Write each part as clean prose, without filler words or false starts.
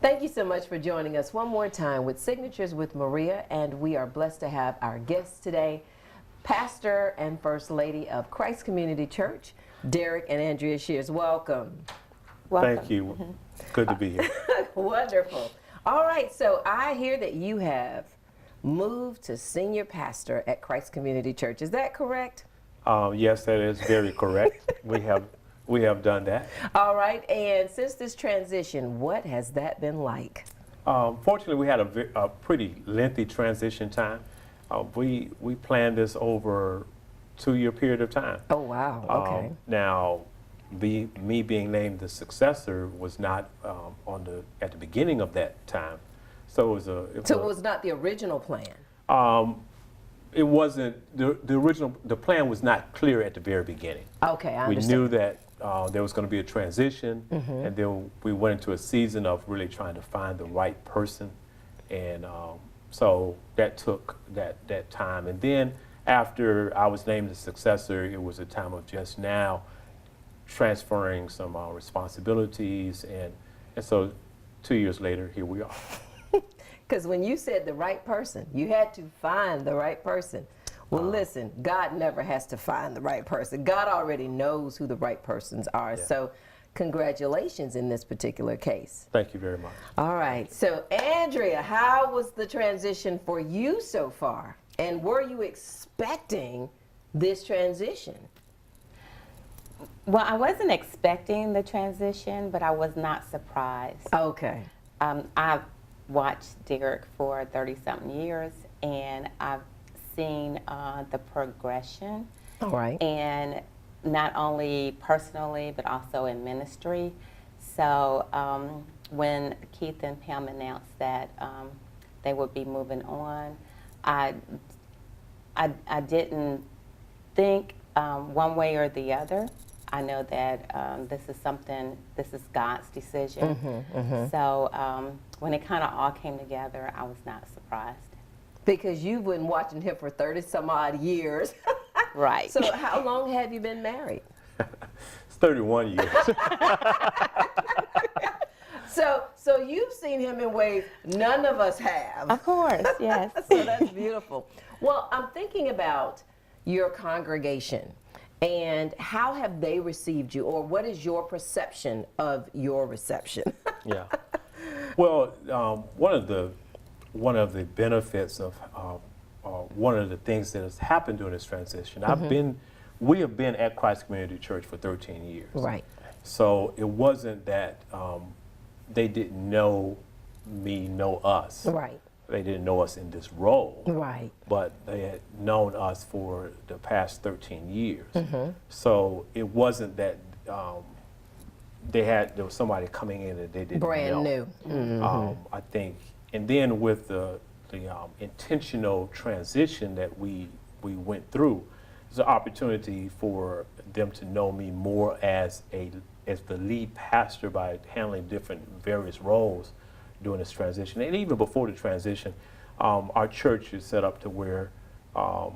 Thank you so much for joining us one more time with Signatures with Maria, and we are blessed to have our guests today, Pastor and First Lady of Christ Community Church, Derek and Andrea Shears. Welcome. Thank you. Good to be here. Wonderful. All right, so I hear that you have moved to senior pastor at Christ Community Church. Is that correct? Yes, that is very correct. We have done that. All right, and since this transition, what has that been like? Fortunately, we had a pretty lengthy transition time. We planned this over a 2-year period of time. Oh, wow. Okay. Now, me being named the successor was not at the beginning of that time, so it was not the original plan. It wasn't the plan was not clear at the very beginning. Okay, I understand. We knew that there was going to be a transition, and then we went into a season of really trying to find the right person, and so that took that time. And then after I was named the successor, it was a time of just now transferring some responsibilities, and so 2 years later, here we are. Because when you said the right person, you had to find the right person. Well, listen, God never has to find the right person. God already knows who the right persons are. Yeah. So congratulations in this particular case. Thank you very much. All right. So Andrea, how was the transition for you so far? And were you expecting this transition? Well, I wasn't expecting the transition, but I was not surprised. Okay. I've watched Derek for 30-something years, and I've seen the progression. All right. And not only personally, but also in ministry. So when Keith and Pam announced that they would be moving on, I didn't think one way or the other. I know that this is God's decision. So when it kind of all came together, I was not surprised. Because you've been watching him for 30 some odd years. Right. So how long have you been married? It's 31 years. So you've seen him in ways none of us have. Of course, yes. So that's beautiful. Well, I'm thinking about your congregation. And how have they received you, or what is your perception of your reception? Yeah. Well, one of the benefits of one of the things that has happened during this transition, we have been at Christ Community Church for 13 years. Right. So it wasn't that they didn't know us. Right. They didn't know us in this role. Right. But they had known us for the past 13 years. So it wasn't that there was somebody coming in that they didn't know. Brand new. I think, and then with the intentional transition that we went through, there's an opportunity for them to know me more as the lead pastor by handling various roles during this transition. And even before the transition, our church is set up to where our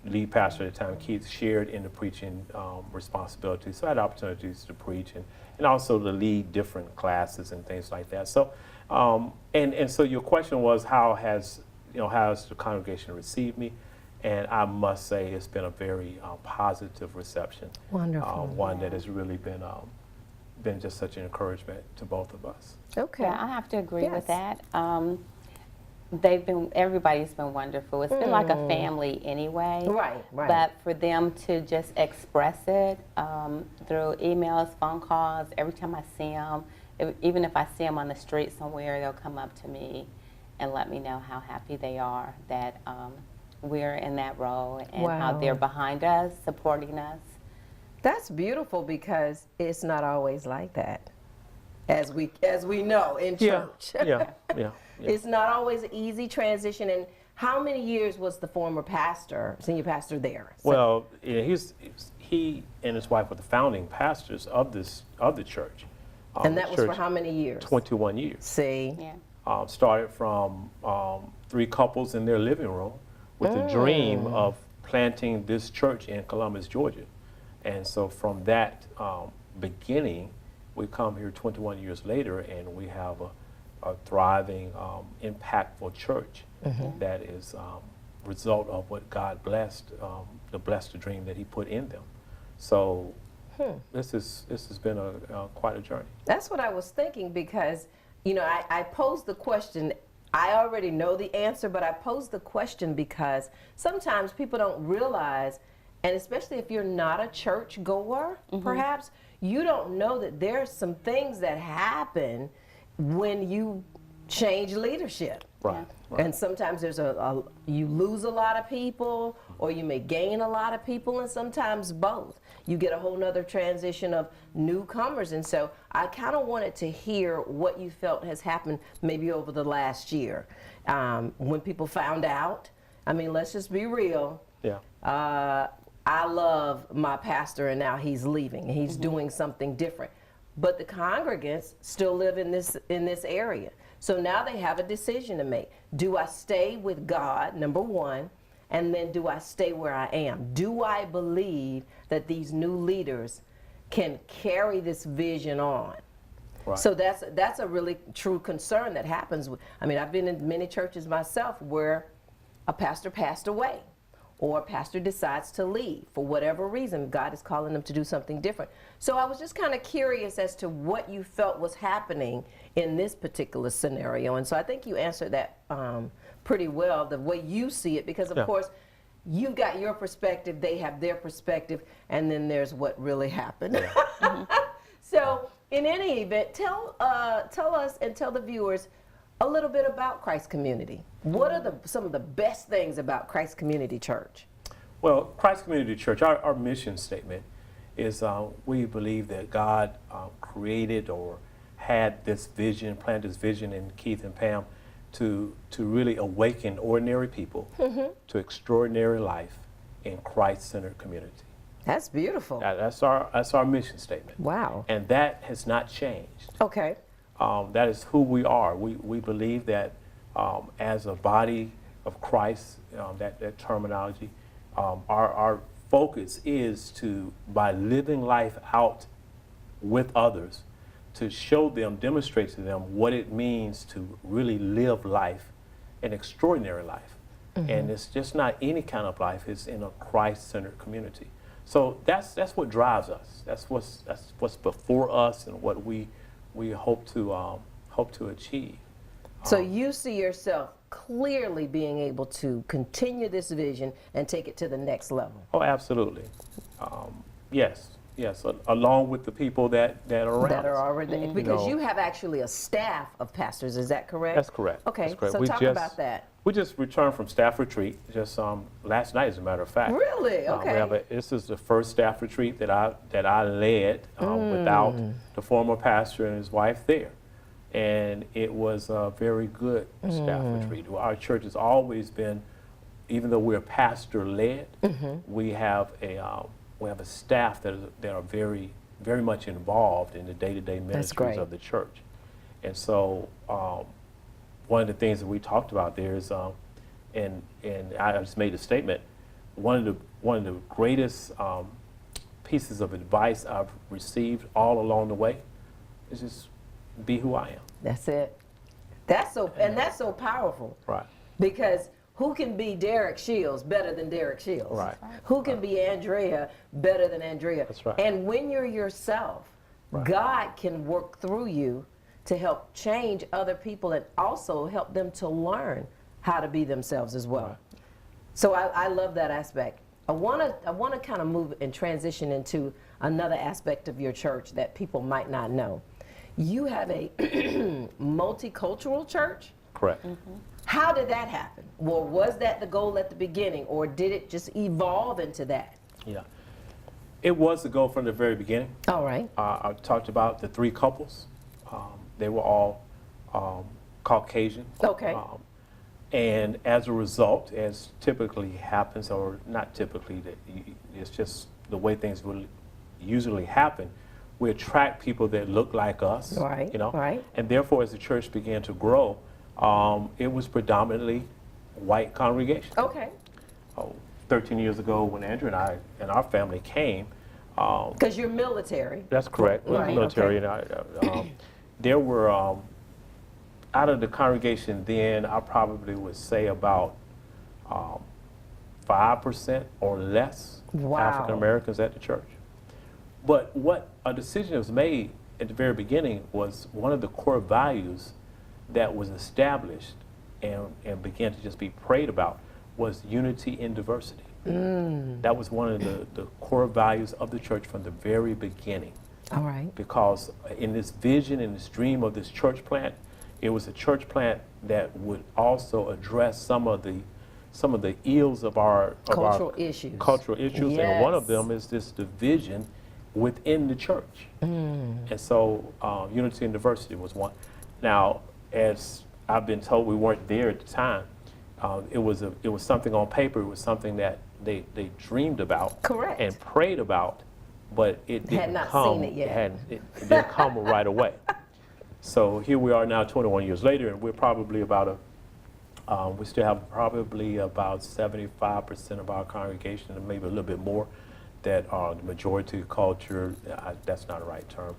lead pastor at the time, Keith, shared in the preaching responsibilities. So I had opportunities to preach and also to lead different classes and things like that. So and so your question was, how has the congregation received me? And I must say it's been a very positive reception. Wonderful. One that has really been just such an encouragement to both of us. Okay. Yeah, I have to agree with that. Everybody's been wonderful. It's been like a family anyway. Right. But for them to just express it through emails, phone calls, every time I see them, even if I see them on the street somewhere, they'll come up to me and let me know how happy they are that we're in that role and how they're behind us, supporting us. That's beautiful, because it's not always like that, as we know in church. Yeah. It's not always an easy transition. And how many years was the former senior pastor there? Well, he and his wife were the founding pastors of the church. And that was for how many years? 21 years. See? Yeah. Started from 3 couples in their living room with the dream of planting this church in Columbus, Georgia. And so from that beginning, we come here 21 years later and we have a thriving, impactful church that is result of what God blessed, the dream that He put in them. So this has been quite a journey. That's what I was thinking, because, you know, I posed the question. I already know the answer, but I posed the question because sometimes people don't realize, and especially if you're not a church goer, perhaps, you don't know that there's some things that happen when you change leadership. Right. And sometimes there's you lose a lot of people, or you may gain a lot of people, and sometimes both. You get a whole nother transition of newcomers. And so I kind of wanted to hear what you felt has happened maybe over the last year. When people found out, I mean, let's just be real. Yeah. I love my pastor, and now he's leaving, and he's doing something different. But the congregants still live in this area. So now they have a decision to make. Do I stay with God, number one, and then do I stay where I am? Do I believe that these new leaders can carry this vision on? Right. So that's a really true concern that happens. I mean, I've been in many churches myself where a pastor passed away, or a pastor decides to leave for whatever reason. God is calling them to do something different. So I was just kind of curious as to what you felt was happening in this particular scenario. And so I think you answered that pretty well, the way you see it, because of course, you've got your perspective, they have their perspective, and then there's what really happened. So in any event, tell us and tell the viewers a little bit about Christ Community. What are some of the best things about Christ Community Church? Well, Christ Community Church, our mission statement is we believe that God created or had this vision, planted this vision in Keith and Pam to really awaken ordinary people to extraordinary life in Christ-centered community. That's beautiful. That's our mission statement. Wow. And that has not changed. Okay. That is who we are. We believe that as a body of Christ, that terminology, our focus is to, by living life out with others, to show them, demonstrate to them what it means to really live life, an extraordinary life. And it's just not any kind of life, it's in a Christ-centered community. So that's what drives us. That's what's before us and what we hope to achieve. So you see yourself clearly being able to continue this vision and take it to the next level. Oh, absolutely. Yes, along with the people that are around That are us. already, because you have actually a staff of pastors, is that correct? That's correct. Okay, That's correct. so talk about that. We just returned from staff retreat, just last night, as a matter of fact. Really? Okay. This is the first staff retreat that I led without the former pastor and his wife there. And it was a very good staff retreat. Our church has always been, even though we're pastor-led, we have a staff that are very, very much involved in the day-to-day ministries of the church. And so one of the things that we talked about there is, and I just made a statement, one of the greatest pieces of advice I've received all along the way is just be who I am. That's it. That's so powerful. Right. Because who can be Derek Shields better than Derek Shields? Right. Who can be Andrea better than Andrea? That's right. And when you're yourself, God can work through you to help change other people and also help them to learn how to be themselves as well. Right. So I love that aspect. I want to kind of move and transition into another aspect of your church that people might not know. You have a multicultural church? Correct. How did that happen? Well, was that the goal at the beginning, or did it just evolve into that? Yeah. It was the goal from the very beginning. All right. I talked about the 3 couples. They were all Caucasian. Okay. And as a result, as typically happens, or not typically, it's just the way things will usually happen, we attract people that look like us. Right. You know? Right. And therefore, as the church began to grow, it was predominantly white congregation. Okay. 13 years ago, when Andrew and I and our family came, Because you're military. That's correct. With the Right, military, okay. and there were out of the congregation then, I probably would say about 5% or less Wow. African Americans at the church. But what a decision was made at the very beginning was one of the core values that was established and began to just be prayed about was unity in diversity. That was one of the core values of the church from the very beginning. All right. Because in this vision, in this dream of this church plant, it was a church plant that would also address some of the ills of our Cultural issues. Cultural issues, and one of Yes. them is this division within the church. And so unity and diversity was one. Now, as I've been told, we weren't there at the time. It was something on paper. It was something that they dreamed about, Correct. and prayed about, but it didn't not come. seen it yet. It didn't come right away. So here we are now, 21 years later, and we're probably about we still have probably about 75% of our congregation, and maybe a little bit more, that are the majority culture. That's not a right term.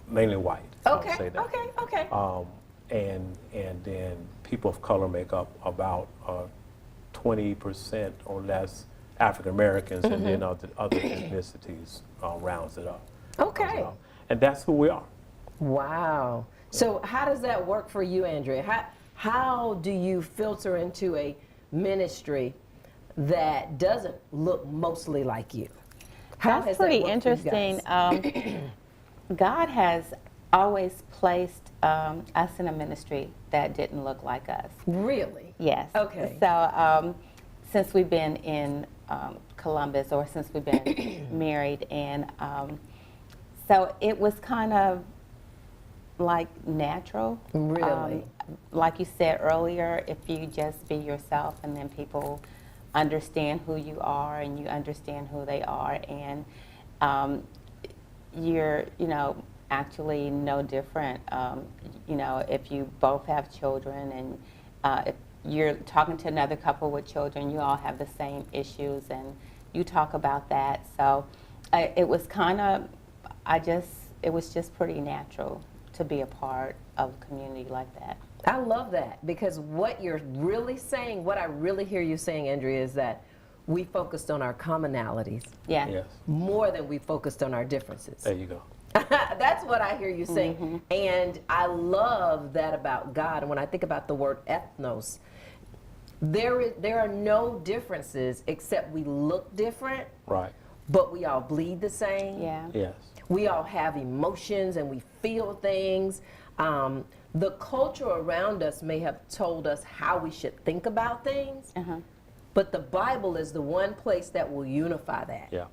Mainly white. I would Okay, say that. okay. And then people of color make up about 20% or less African Americans, and then other ethnicities rounds it up. Okay. And that's who we are. Wow. So how does that work for you, Andrea? How do you filter into a ministry that doesn't look mostly like you? How That's has that pretty worked for you interesting. guys? God has always placed us in a ministry that didn't look like us. Really? Yes. Okay. So since we've been in Columbus, or since we've been married, and so it was kind of like natural. Really? Like you said earlier, if you just be yourself, and then people understand who you are, and you understand who they are, and you're, actually no different. If you both have children, and if you're talking to another couple with children, you all have the same issues, and you talk about that. So it was kind of, it was just pretty natural to be a part of a community like that. I love that, because what you're really saying, what I really hear you saying, Andrea, is that we focused on our commonalities Yeah. Yes. more than we focused on our differences. There you go. That's what I hear you saying. And I love that about God. And when I think about the word ethnos, there are no differences except we look different, Right. but we all bleed the same. Yeah. Yes. We all have emotions and we feel things. The culture around us may have told us how we should think about things, but the Bible is the one place that will unify that. Yeah.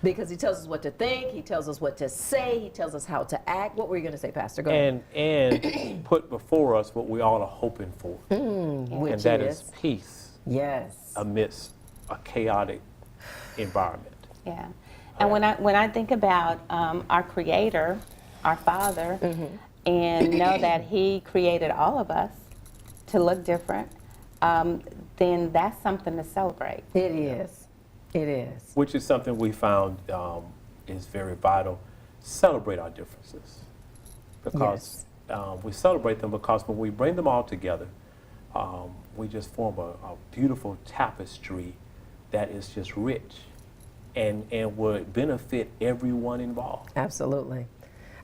Because he tells us what to think, he tells us what to say, he tells us how to act. What were you going to say, Pastor? Go ahead. And put before us what we all are hoping for, Which and that is peace yes. amidst a chaotic environment. Yeah. And when I think about our Creator, our Father, and know that He created all of us to look different, then that's something to celebrate. It is. It is. Which is something we found is very vital. Celebrate our differences, because we celebrate them, because when we bring them all together, we just form a beautiful tapestry that is just rich and would benefit everyone involved. Absolutely.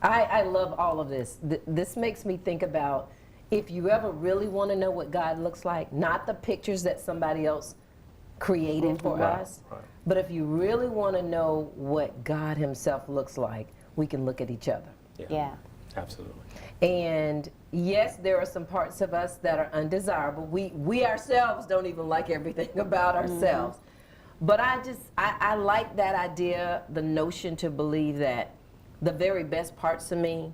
I love all of this. This makes me think about, if you ever really want to know what God looks like, not the pictures that somebody else created for Right, us, right. but if you really want to know what God himself looks like, we can look at each other. Yeah. Absolutely. And yes, there are some parts of us that are undesirable. We ourselves don't even like everything about ourselves. But I like that idea, the notion to believe that the very best parts of me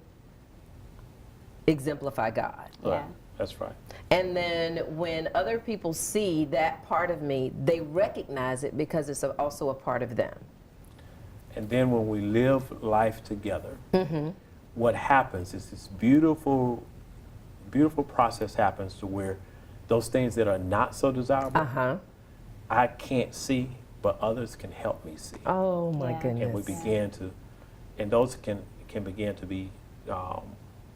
exemplify God. Yeah. Right. That's right. And then when other people see that part of me, they recognize it because it's also a part of them. And then when we live life together, what happens is this beautiful, beautiful process happens to where those things that are not so desirable, I can't see, but others can help me see. Oh my Yeah. goodness. And we begin to, and those can begin to be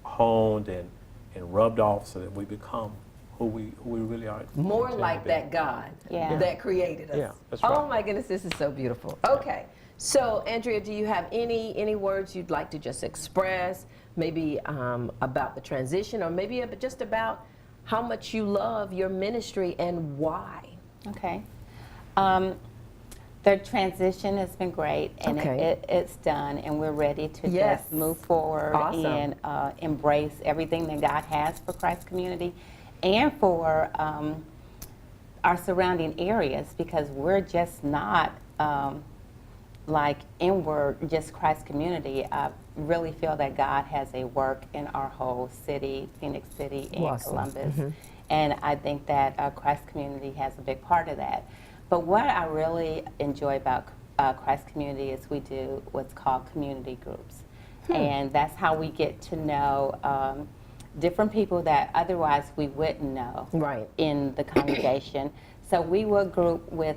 honed and rubbed off so that we become who we really are. More intended like to be. that God Yeah. that created us. Yeah, that's Oh right. my goodness, this is so beautiful. Okay, so Andrea, do you have any words you'd like to just express, maybe about the transition, or maybe just about how much you love your ministry and why? Okay. The transition has been great, and Okay. it's done, and we're ready to Yes. just move forward Awesome. and embrace everything that God has for Christ Community and for our surrounding areas, because we're just not like inward, just Christ Community. I really feel that God has a work in our whole city, Phoenix City and Awesome. Columbus. And I think that Christ Community has a big part of that. But what I really enjoy about Christ Community is we do what's called community groups. And that's how we get to know different people that otherwise we wouldn't know Right. in the congregation. So we will group with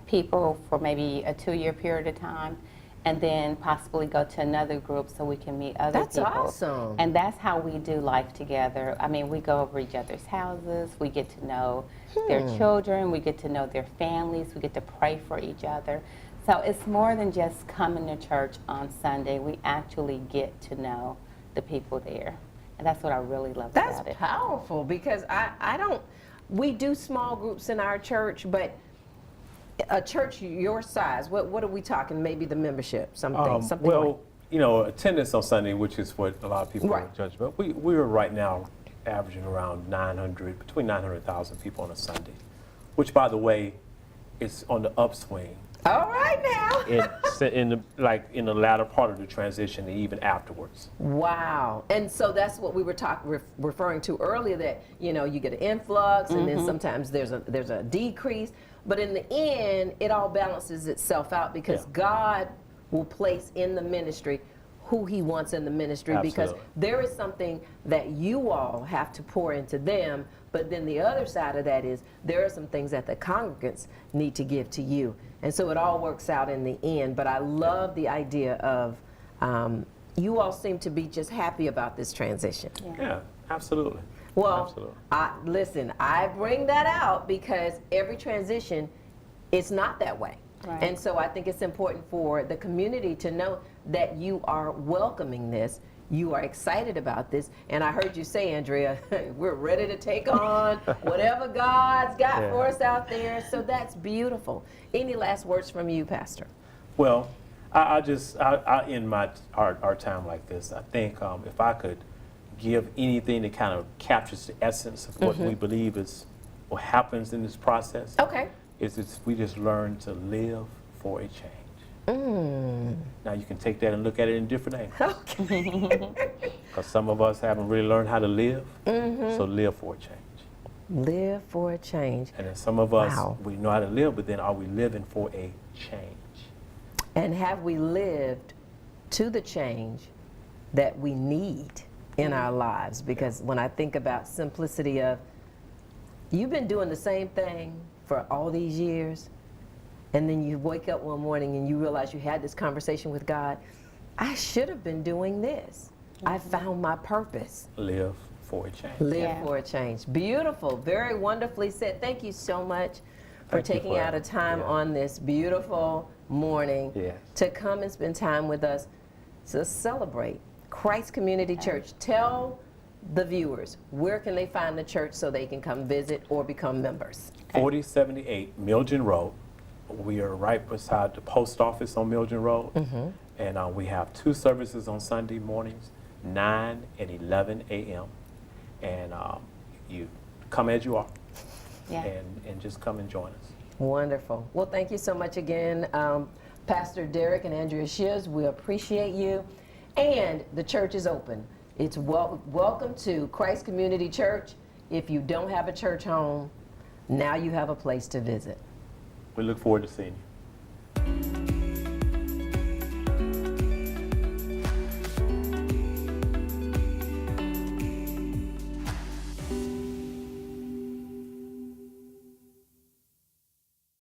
people for maybe a 2-year period of time, and then possibly go to another group so we can meet other That's people. awesome. And that's how we do life together. I mean, we go over each other's houses, we get to know their children, we get to know their families, we get to pray for each other. So it's more than just coming to church on Sunday. We actually get to know the people there. And that's what I really love That's about it. powerful, because I don't, we do small groups in our church, but a church your size, what are we talking? Maybe the membership, something Well, like. you know, attendance on Sunday, which is what a lot of people Right. judge, but we're right now averaging around 900, between 900,000 people on a Sunday, which, by the way, is on the upswing. All right now. in the latter part of the transition and even afterwards. Wow. And so that's what we were referring to earlier, that, you know, you get an influx and then sometimes there's a decrease, but in the end it all balances itself out, because Yeah. God will place in the ministry who he wants in the ministry. Because Absolutely. there is something that you all have to pour into them, but then the other side of that is there are some things that the congregants need to give to you. And so it all works out in the end. But I love the idea of you all seem to be just happy about this transition. Yeah, absolutely. Well, Absolutely. listen, I bring that out because every transition, it's not that way. Right. And so I think it's important for the community to know that you are welcoming this, you are excited about this, and I heard you say, Andrea, we're ready to take on whatever God's got Yeah. for us out there, so that's beautiful. Any last words from you, Pastor? Well, I end our time like this. I think if I could give anything that kind of captures the essence of what we believe is what happens in this process, Okay. is we just learn to live for a change. Now you can take that and look at it in different angles, Okay. because some of us haven't really learned how to live, so live for a change. Live for a change. And then some of us, Wow. we know how to live, but then are we living for a change? And have we lived to the change that we need in our lives? Because when I think about simplicity of, you've been doing the same thing for all these years, and then you wake up one morning and you realize you had this conversation with God, I should have been doing this. I found my purpose. Live for a change. Live Yeah. for a change. Beautiful. Very wonderfully said. Thank you so much for Thank you taking for out a time yeah. on this beautiful morning Yes. to come and spend time with us to celebrate Christ Community Church. Tell the viewers, where can they find the church so they can come visit or become members? 4078 Milton Road. We are right beside the post office on Milton Road. And we have 2 services on Sunday mornings, 9 and 11 a.m. And you come as you are, Yeah. and just come and join us. Wonderful. Well, thank you so much again, Pastor Derek and Andrea Shiz. We appreciate you. And the church is open. It's welcome to Christ Community Church. If you don't have a church home, now you have a place to visit. We look forward to seeing you.